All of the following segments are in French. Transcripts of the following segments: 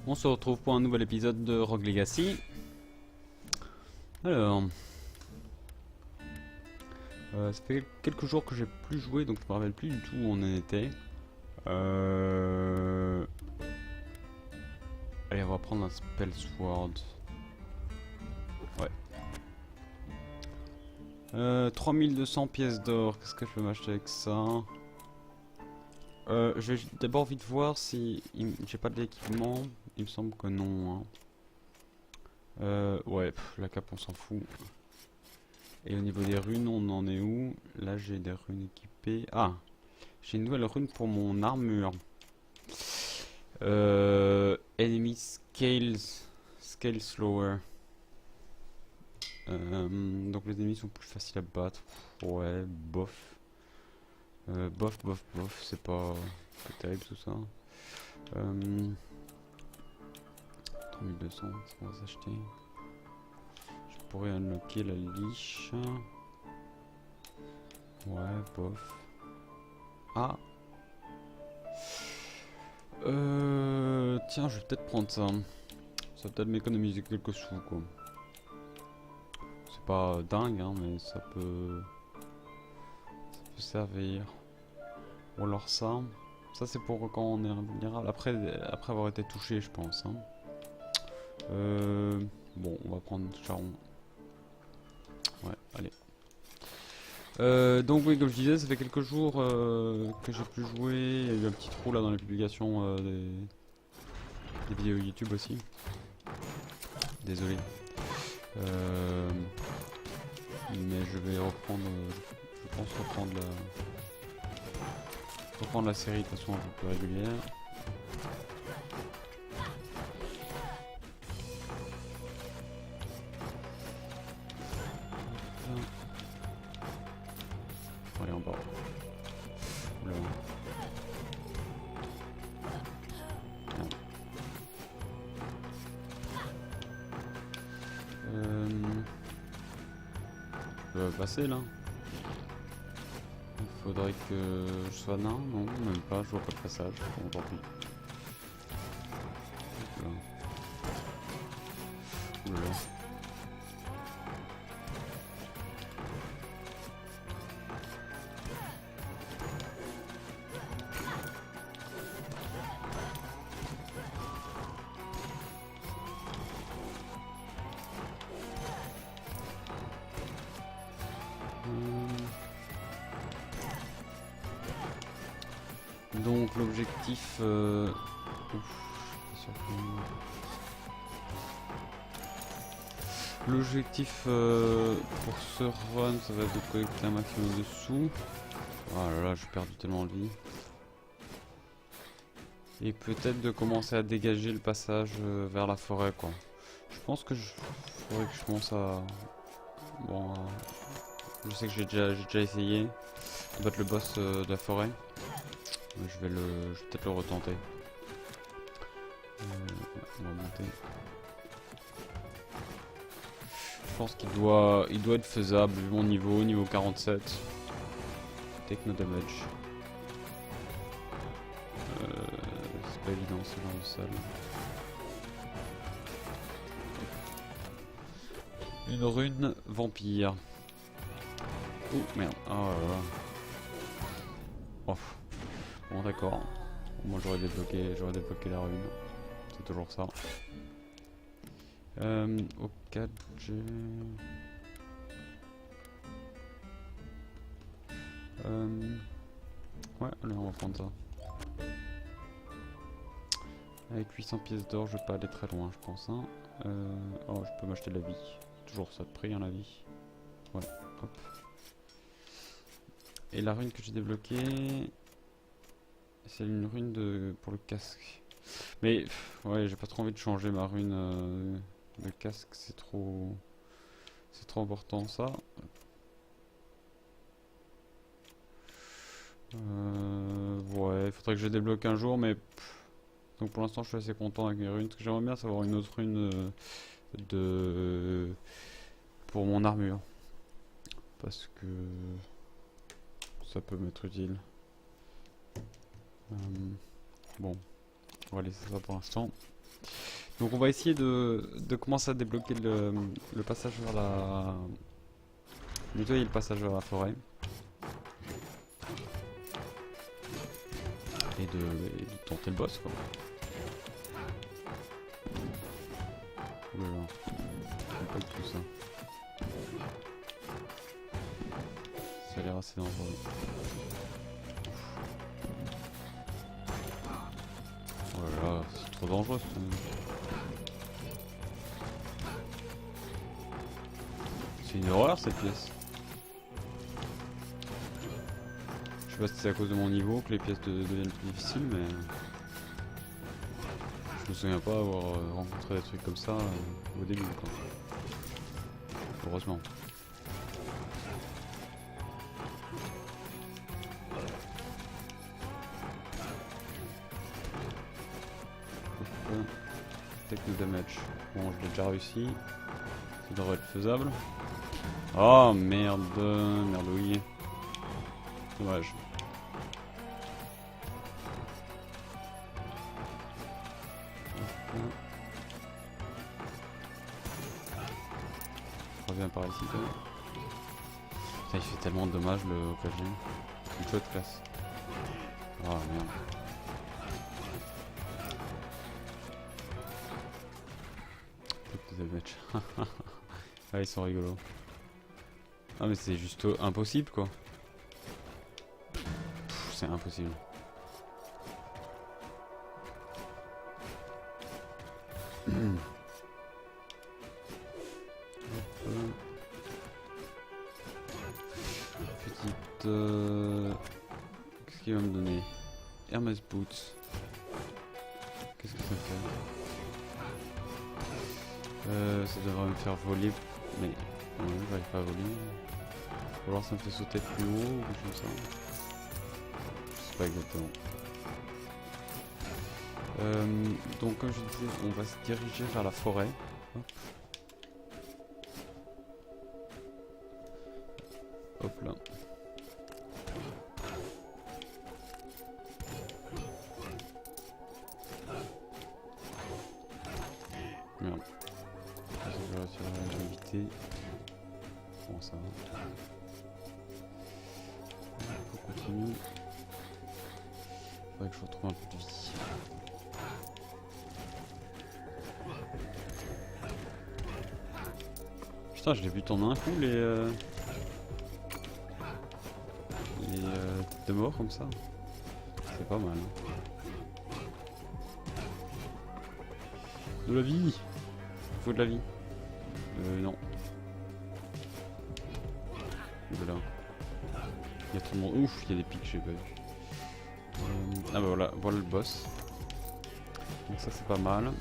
On se retrouve pour un nouvel épisode de Rogue Legacy. Alors, ça fait quelques jours que j'ai plus joué, donc je me rappelle plus du tout où on en était. Allez, on va prendre un Spell Sword. Ouais. 3200 pièces d'or, qu'est-ce que je peux m'acheter avec ça? Je vais d'abord vite voir si j'ai pas d'équipement. Il me semble que non. Hein. Ouais, la cape on s'en fout. Et au niveau des runes, on en est où? Là, j'ai des runes équipées. Ah, j'ai une nouvelle rune pour mon armure. Enemy Scale Slower. Donc les ennemis sont plus faciles à battre. Ouais, bof. Bof. C'est pas terrible tout ça. 3200, ça va s'acheter. Je pourrais unlocker la liche. Ouais, bof. Ah. Tiens, je vais peut-être prendre ça. Ça va peut-être m'économiser quelques sous, quoi. C'est pas dingue, hein, mais ça peut servir. Ou alors ça. Ça, c'est pour quand on est invulnérable. Après avoir été touché, je pense. Hein. Bon, on va prendre Charon. Ouais, allez. Donc oui, comme je disais, ça fait quelques jours que j'ai plus joué. Il y a eu un petit trou là dans les publications des vidéos YouTube aussi. Désolé. Mais je vais reprendre, je pense reprendre la série de façon un peu plus régulière. Allez en bas. Oula. Je vais passer là. Il faudrait que je sois nain, non, même pas, je vois pas de passage. Bon, tant pis. Oula. Oula. Donc l'objectif... L'objectif pour ce run, ça va être de collecter un maximum de sous. Oh là là, j'ai perdu tellement de vie. Et peut-être de commencer à dégager le passage vers la forêt, quoi. Je pense que faudrait que je commence à... Bon, je sais que j'ai déjà essayé de battre le boss de la forêt. Je vais peut-être le retenter. On va monter. Je pense il doit être faisable vu mon niveau 47. Take no damage. C'est pas évident ce genre de salle. Une rune vampire. Oh merde. Oh là là. Oh. Bon d'accord. Moi j'aurais débloqué la rune. C'est toujours ça. Au 4G. Ouais, allez, on va prendre ça. Avec 800 pièces d'or, je vais pas aller très loin, je pense. Hein. Oh, je peux m'acheter de la vie. Toujours ça de prix, hein, la vie. Ouais, hop. Et la rune que j'ai débloquée, c'est une rune pour le casque. Mais, ouais, j'ai pas trop envie de changer ma rune de casque, c'est trop important ça. Ouais, il faudrait que je débloque un jour, mais donc pour l'instant je suis assez content avec mes runes. Parce que j'aimerais bien savoir une autre rune pour mon armure, parce que ça peut m'être utile. Bon, on va laisser ça pour l'instant. Donc on va essayer de commencer à débloquer le passage vers la... nettoyer le passage vers la forêt. Et de tenter le boss quoi. Oulala, j'aime pas du tout ça. Ça a l'air assez dangereux. Oh là là, c'est trop dangereux ce truc. C'est une horreur cette pièce. Je sais pas si c'est à cause de mon niveau que les pièces deviennent plus difficiles, mais je me souviens pas avoir rencontré des trucs comme ça au début quoi. Heureusement. Take the damage. Bon, je l'ai déjà réussi. Ça devrait être faisable. Oh merde, merdouille. Dommage. Je reviens par ici quand même. Putain, il fait tellement de dommages le KG. Une chouette classe. Oh merde. Ah, ils sont rigolos. Ah mais c'est juste impossible quoi. C'est impossible. Petite... Qu'est-ce qu'il va me donner? Hermes Boots. Qu'est-ce que ça fait? Ça devrait me faire voler, mais non, j'arrive pas à voler. Ou alors ça me fait sauter plus haut ou quelque chose comme ça. Je sais pas exactement. Donc comme je disais, on va se diriger vers la forêt. Hop, hop là. Merde. Je vais réussir à l'éviter. Bon, ça va. On continue. Faudrait que je retrouve un peu de vie. Putain, je les bute en un coup les de mort comme ça. C'est pas mal. Hein. De la vie. Faut de la vie. Non. De là. Il y a tout le monde. Ouf, il y a des pics, j'ai pas vu. Ah bah voilà, voilà le boss. Donc ça c'est pas mal.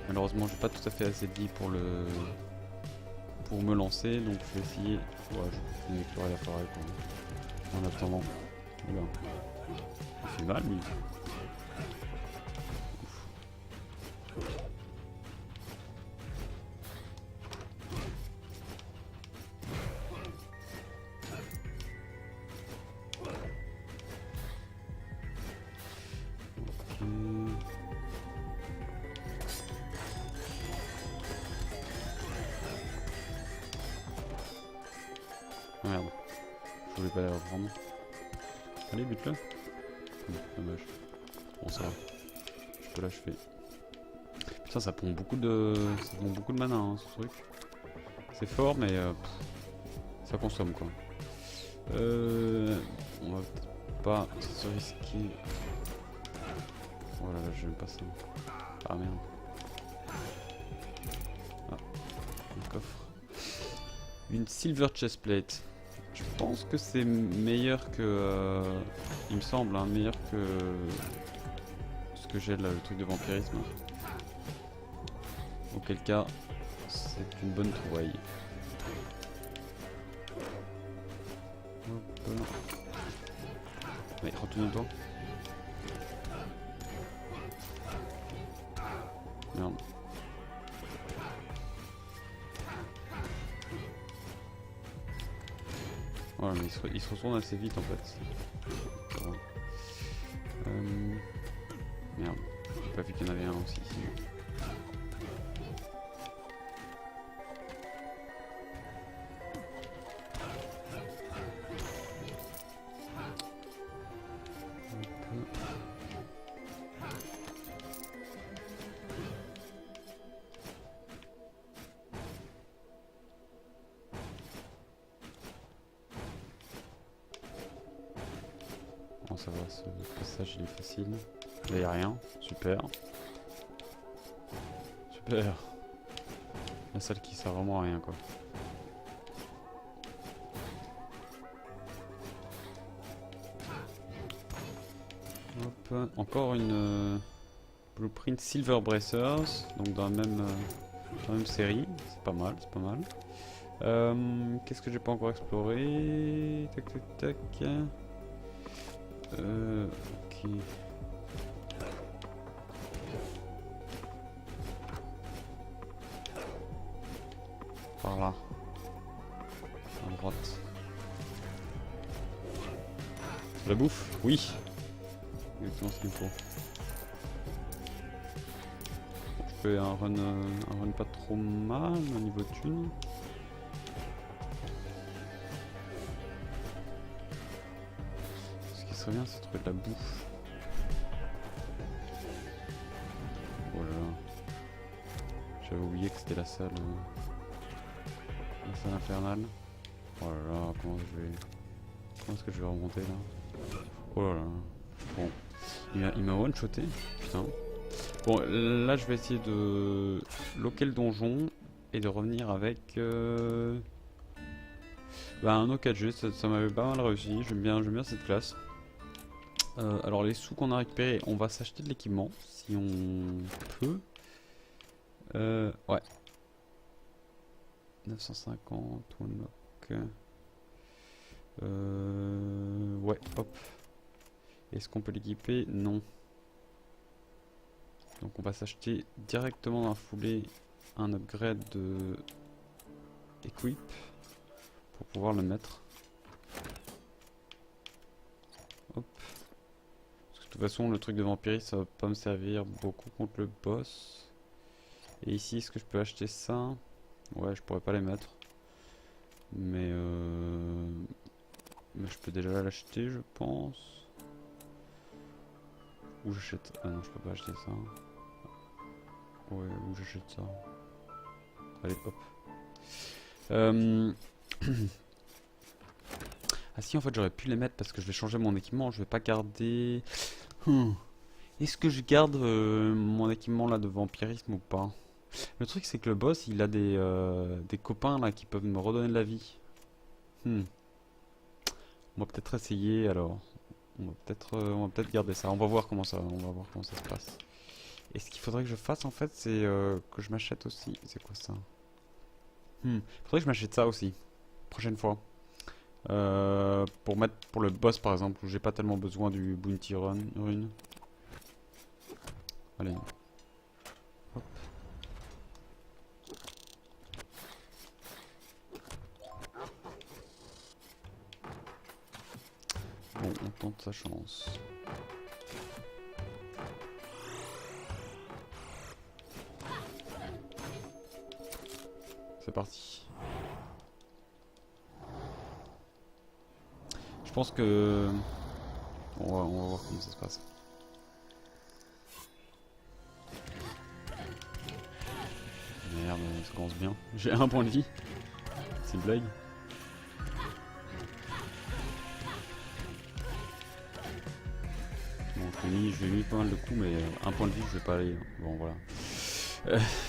Malheureusement j'ai pas tout à fait assez de vie pour me lancer, donc je vais essayer. Ouais, je vais continuer à explorer la forêt quoi. En attendant. Oula. Il fait mal lui. Merde, je voulais pas les reprendre. Allez, bute-le. Dommage. Bon, ça va. Je peux l'achever. Putain, ça prend beaucoup de mana, hein, ce truc. C'est fort, mais ça consomme quoi. On va peut-être pas se risquer. Oh là là, j'aime pas ça. Ah merde. Ah, un coffre. Une silver chestplate. Je pense que c'est meilleur que... il me semble, hein, meilleur que ce que j'ai là, le truc de vampirisme. Auquel cas, c'est une bonne trouvaille. Hop. Allez, retourne-toi. Merde. Voilà, mais il se retourne assez vite en fait. Ça va. Merde, j'ai pas vu qu'il y en avait un aussi ici. Bon, ça va, ce passage il est facile. Là il a rien, super. Super. La salle qui sert vraiment à rien quoi. Hop, encore une blueprint Silver Bracers, donc dans la même série, c'est pas mal, c'est pas mal. Qu'est-ce que j'ai pas encore exploré? Tac tac tac. Ok. Par là. À droite. La bouffe? Oui. Exactement ce qu'il me faut. Bon, je fais un run pas trop mal au niveau thune. Ce qui serait bien, c'est de trouver de la bouffe. Oh là là. J'avais oublié que c'était la salle infernale. Oh là là, comment est-ce que je vais remonter là? Oh là là. Bon. Il m'a one-shoté. Putain. Bon, là je vais essayer de loquer le donjon et de revenir avec un OKG, ça m'avait pas mal réussi, j'aime bien cette classe. Alors les sous qu'on a récupérés, on va s'acheter de l'équipement si on peut. Ouais. 950, one lock. Ouais, hop. Est-ce qu'on peut l'équiper? Non. Donc on va s'acheter directement dans la foulée un upgrade de equip pour pouvoir le mettre. Hop. Parce que de toute façon le truc de vampirisme ça va pas me servir beaucoup contre le boss. Et ici est-ce que je peux acheter ça? Ouais, je pourrais pas les mettre. Mais je peux déjà l'acheter je pense. Où j'achète? Ah non je peux pas acheter ça. Ouais, où j'achète ça? Allez, hop. Ah si, en fait, j'aurais pu les mettre parce que je vais changer mon équipement. Je vais pas garder... Est-ce que je garde mon équipement là de vampirisme ou pas? Le truc, c'est que le boss, il a des copains là qui peuvent me redonner de la vie. On va peut-être essayer alors. On va peut-être garder ça. On va voir comment ça se passe. Et ce qu'il faudrait que je fasse en fait, c'est que je m'achète aussi. C'est quoi ça? Faudrait que je m'achète ça aussi. Prochaine fois. Pour le boss par exemple, où j'ai pas tellement besoin du bounty rune. Allez. Hop. Bon, on tente sa chance. C'est parti. Je pense que... on va voir comment ça se passe. Merde, ça commence bien. J'ai un point de vie. C'est une blague. Bon, je lui ai mis pas mal de coups, mais un point de vie, je vais pas aller. Bon, voilà.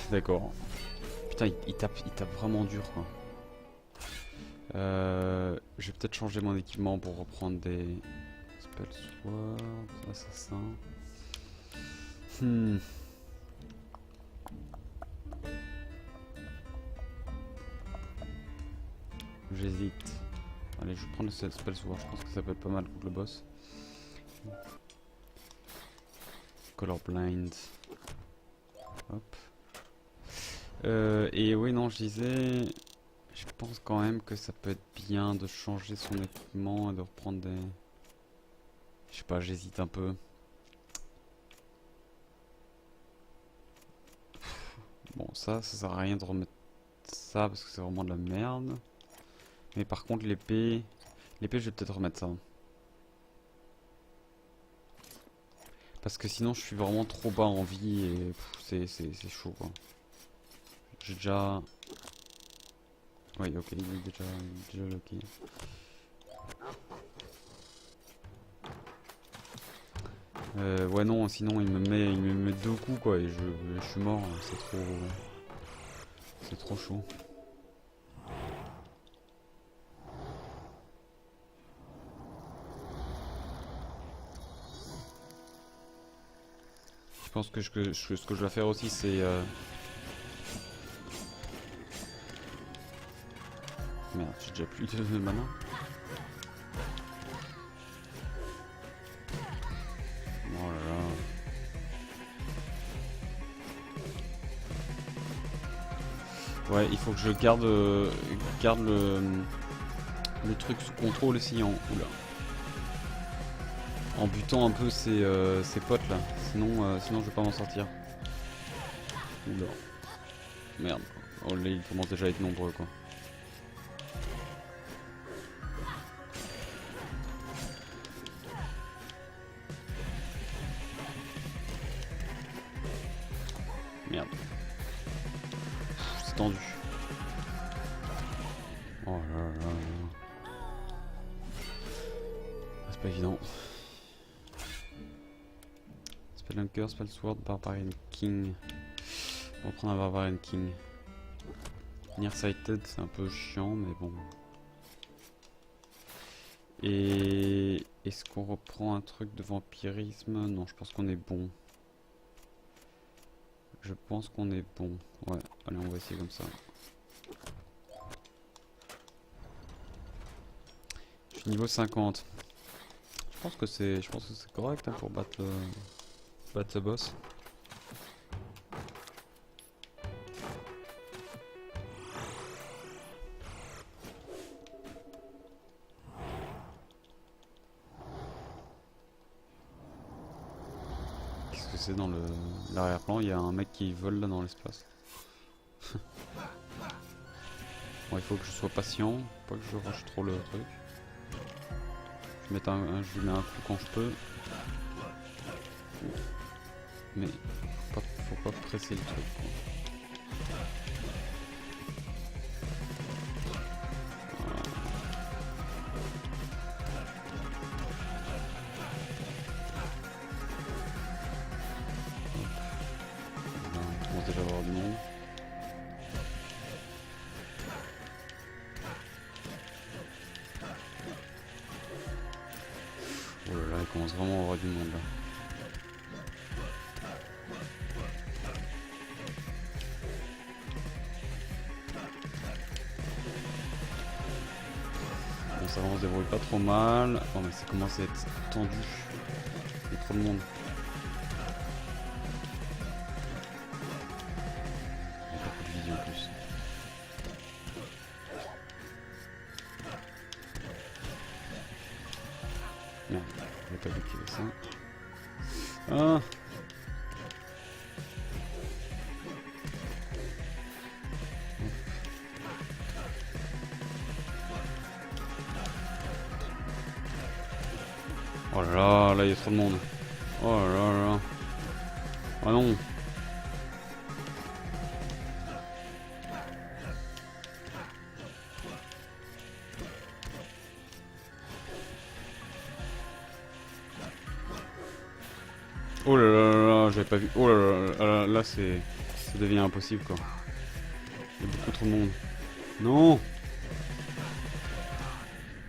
D'accord. Putain, il tape vraiment dur, quoi. Je vais peut-être changer mon équipement pour reprendre des spell sword, assassin. J'hésite. Allez, je vais prendre le spell sword, je pense que ça peut être pas mal contre le boss. Colorblind. Hop. Et oui, non, je disais... Je pense quand même que ça peut être bien de changer son équipement et de reprendre des... Je sais pas, j'hésite un peu. Bon, ça sert à rien de remettre ça parce que c'est vraiment de la merde. Mais par contre, l'épée, je vais peut-être remettre ça. Parce que sinon, je suis vraiment trop bas en vie et c'est chaud quoi. J'ai déjà. Oui, ok, il est déjà locké. Ouais, non, sinon il me met deux coups quoi et je suis mort. C'est trop chaud. Je pense que ce que je vais faire aussi, c'est. Merde, j'ai déjà plus de mana. Oh là là. Ouais, il faut que je garde le truc sous contrôle aussi oula. En butant un peu ces potes là. Sinon je vais pas m'en sortir. Oula. Merde. Oh là, ils commencent déjà à être nombreux quoi. Merde. C'est tendu. Oh là là là. C'est pas évident. Spelunker, Spellsword, Barbarian King. On va prendre un Barbarian King. Nearsighted, c'est un peu chiant, mais bon. Et est-ce qu'on reprend un truc de vampirisme? Non, je pense qu'on est bon. Je pense qu'on est bon. Ouais, allez, on va essayer comme ça. Je suis niveau 50. Je pense que c'est correct hein, pour battre ce boss. Qu'est-ce que c'est dans l'arrière-plan? Il y a un mec qui vole là dans l'espace. Bon, il faut que je sois patient, pas que je rush trop le truc. Je lui mets un coup quand je peux. Mais faut pas presser le truc quoi. On commence déjà à avoir du monde. Oh là là, il commence vraiment à avoir du monde là. Bon, ça va, on se débrouille pas trop mal. Oh mais ça commence à être tendu. Il y a trop de monde. Il y a beaucoup de vision en plus. Merde, j'ai pas vu qu'il y avait ça. Ah! Oh là là, là il y a trop de monde. Oh là là là. Ah non. Oh là là là là, j'avais pas vu. Oh là là là, là ça devient impossible quoi. Il y a beaucoup trop de monde. Non.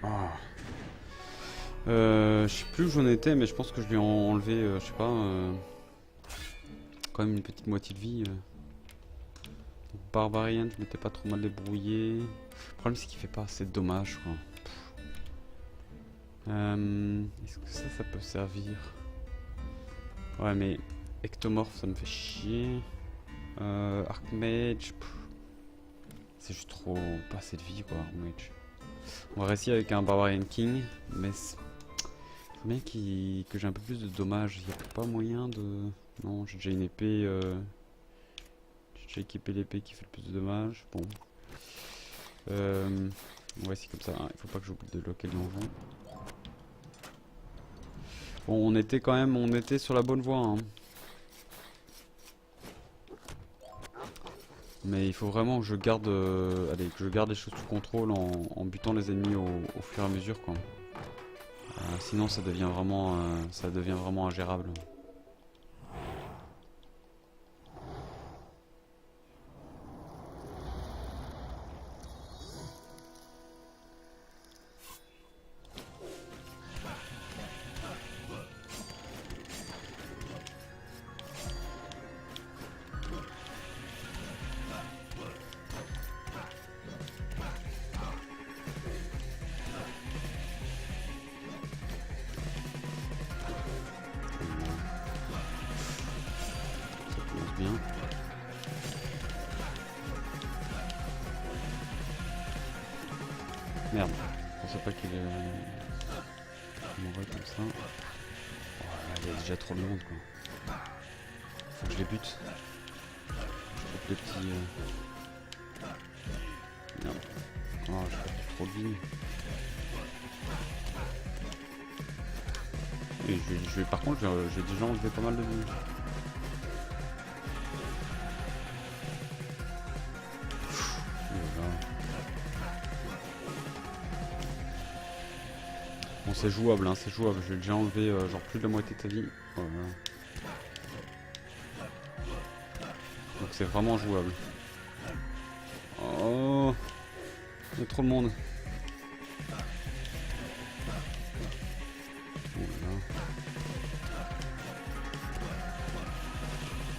Ah. Je sais plus où j'en étais, mais je pense que je lui ai enlevé, je sais pas, quand même une petite moitié de vie. Barbarian, je m'étais pas trop mal débrouillé. Le problème c'est qu'il fait pas assez de dommages quoi. Est-ce que ça peut servir? Ouais mais Ectomorph ça me fait chier. Archmage, c'est juste trop pas assez de vie quoi. Archmage. On va réussir avec un Barbarian King, mais faut bien que j'ai un peu plus de dommages. Il n'y a pas moyen de. Non, j'ai déjà une épée. J'ai équipé l'épée qui fait le plus de dommages. Bon. On va essayer comme ça. Il faut pas que j'oublie de loquer le donjon. Bon, on était sur la bonne voie. Hein. Mais il faut vraiment que je garde, que je garde les choses sous contrôle en butant les ennemis au fur et à mesure, quoi. Sinon, ça devient vraiment ingérable. Bien. Merde, je pensais pas qu'il mourrait comme ça. Oh là, il y a déjà trop de monde, quoi. Faut que je les bute. Je coupe les petits. Merde. Oh, j'ai perdu trop de vie. Et par contre, j'ai déjà enlevé pas mal de vie. Bon, c'est jouable, hein, c'est jouable. J'ai déjà enlevé genre plus de la moitié de ta vie. Voilà. Donc c'est vraiment jouable. Oh, il y a trop de monde. Oh là.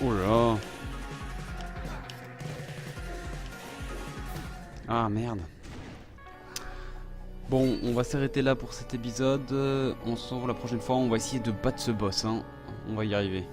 Oh là. Ah merde. Bon, on va s'arrêter là pour cet épisode. On se retrouve la prochaine fois. On va essayer de battre ce boss. Hein. On va y arriver.